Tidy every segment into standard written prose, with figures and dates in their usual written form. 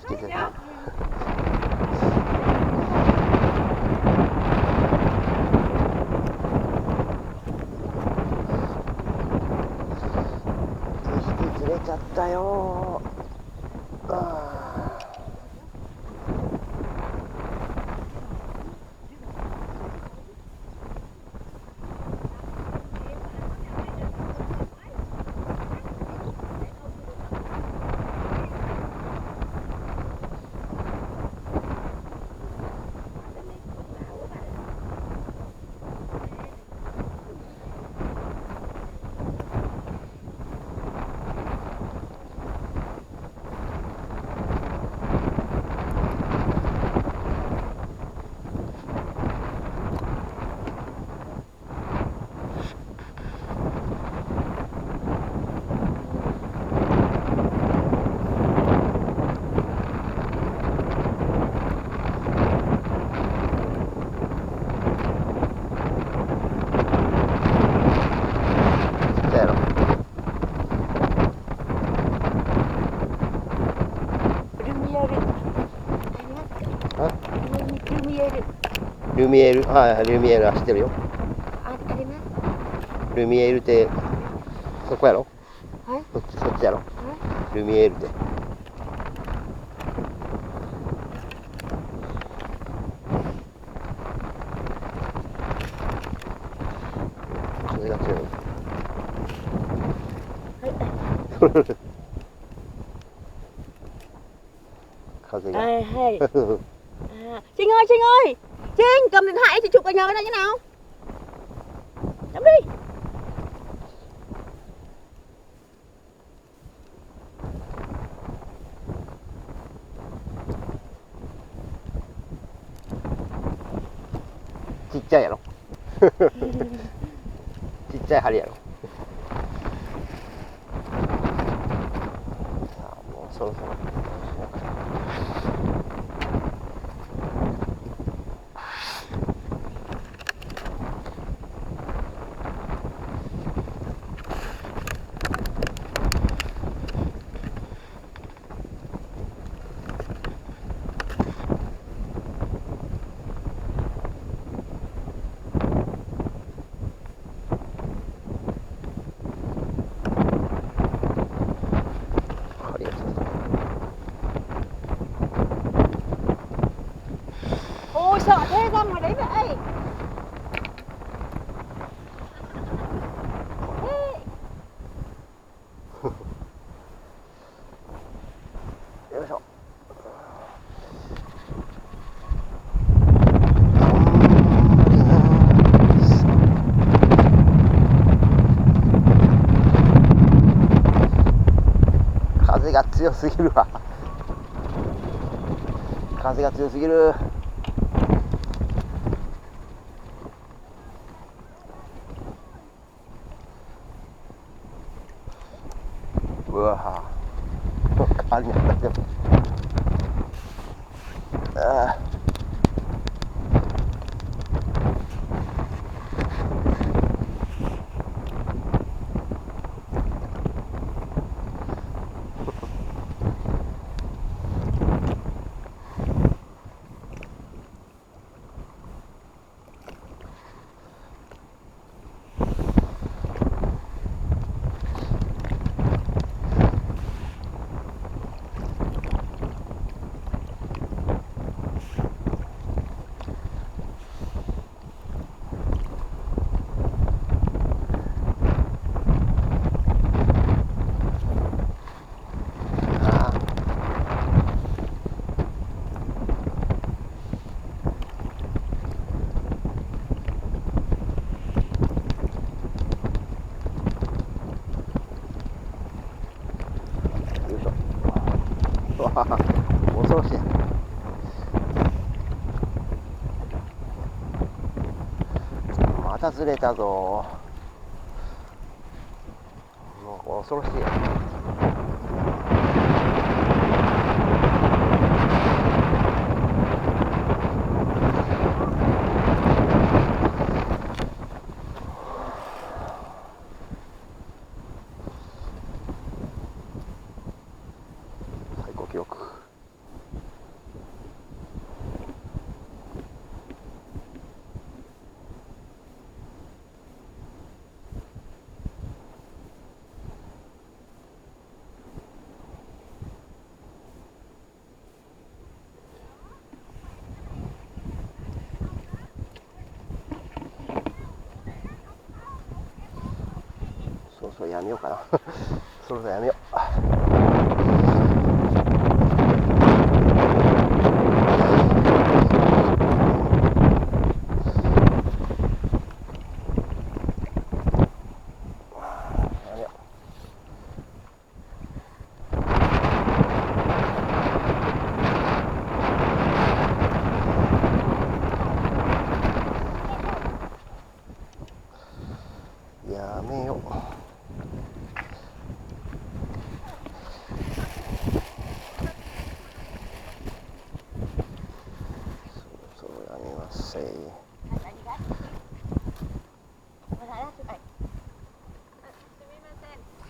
つけてた。2匹釣れちゃったよ。ルミエール、ルミエールは知ってるよ。あります。ルミエールってそこやろ？はい。そっちやろ？はい。ルミエールって。風が強い。はい。風が. Trinh ơi, Trinh cầm điện thoại chị chụp cả nhà bên đây như nào? Chấm đi.ちっちゃいやろ。ちっちゃい針やろ。さあもうそろそろ。Ôi sợ thế ra ngoài đấy vậy. Yoいしょ。風が強すぎるわ。風が強すぎる。うわぁ、川に当たっても。恐ろしい。またずれたぞ。もう恐ろしい。最高記録。そろやめようかなそろそろやめよう。やめよう。そろそろやめますせ。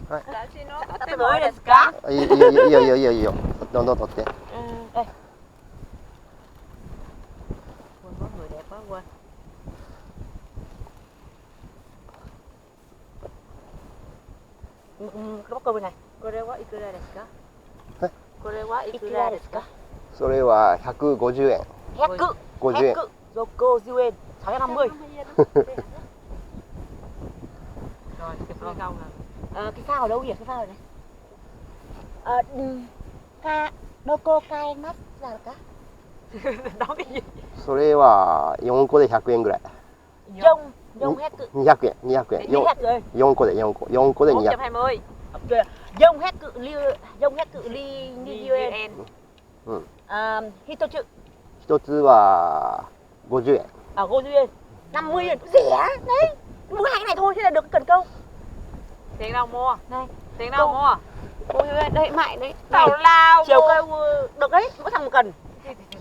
はい。私の撮ってもいいですか？いいよ。どんどん撮って。Đây. Quên có người đẹp quá quên. Cái bóc câu bên này. これはいくらですか？これはいくらですか？それは150円。150円。150円。650. Rồi, cái phao nào? Cái phao ở đâu vậy? Cái phao này. Đô cô cay mắt là cả. Đó cái gì? それは4個で100円ぐらい。200円。4個で200。420. Dông hết cự ly như em. Hitoつは50円. 50円. 50 円. Rẻ đấy. Mua hai cái này thôi thế là được cái cần câu. Tiền đâu mua? Này. Tiền đâu mua? Đây mại đấy. Tào lao. Chiều câu được đấy, mỗi thằng một cần.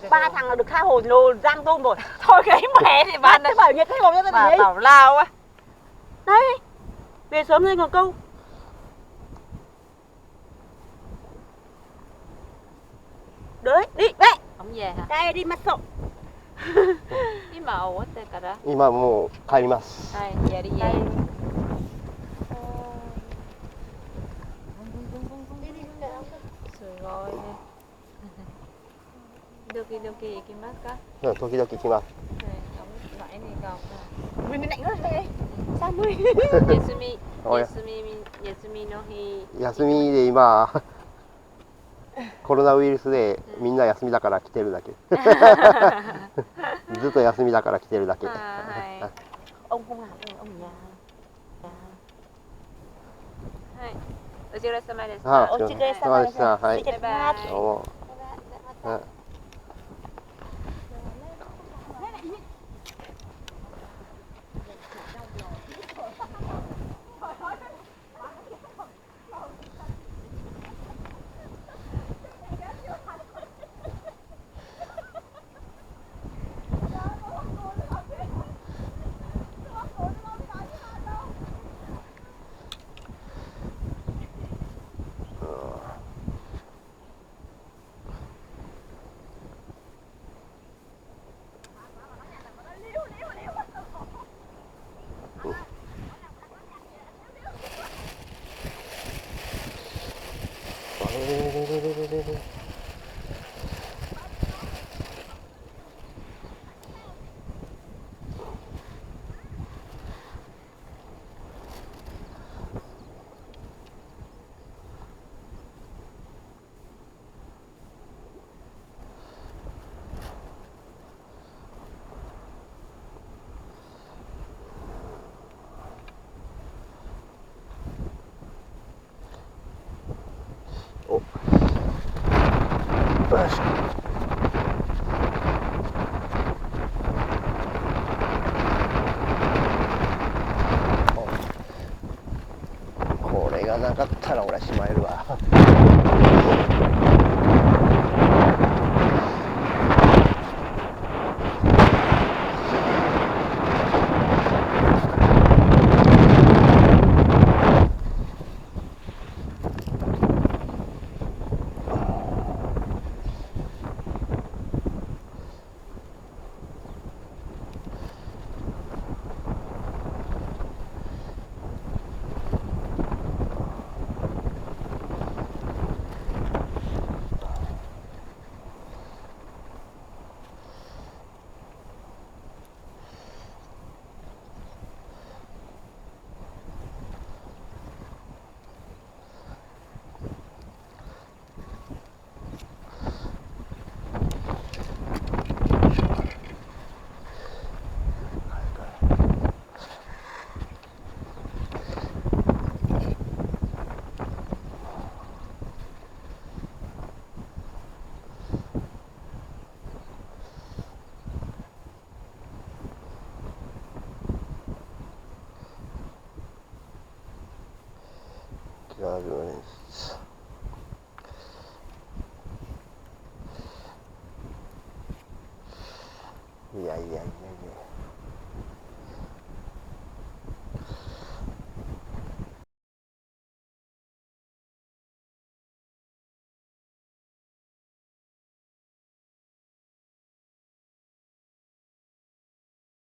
3 thằng là được 2 hồ lô giang tôm rồi. Thôi cái mẹ thì bạn Thế bảo nhiệt cái hồ cho bà tào lao á. Đây. Về sớm lên còn câu. Đấy, đi, đây. Không về hả? Đây đi mặt sổ. 今終わってから。今もう帰ります。はい、やりやり。すごいね。ドキドキ行きますか？時々来ます。Lại này còn. Mình lạnh rất đây. Sao mươi? 休みの日。休みで今コロナウイルスでみんな休みだから来てるだけ。ずっと休みだから来てるだけ。Ông không làm đâu, ông ở nhà. はい。お疲れ様でした。お疲れ様でした。はい。バイバイ。どうも。これがなかったら俺はしまえるわ。ギャルです。いやいやいやいや。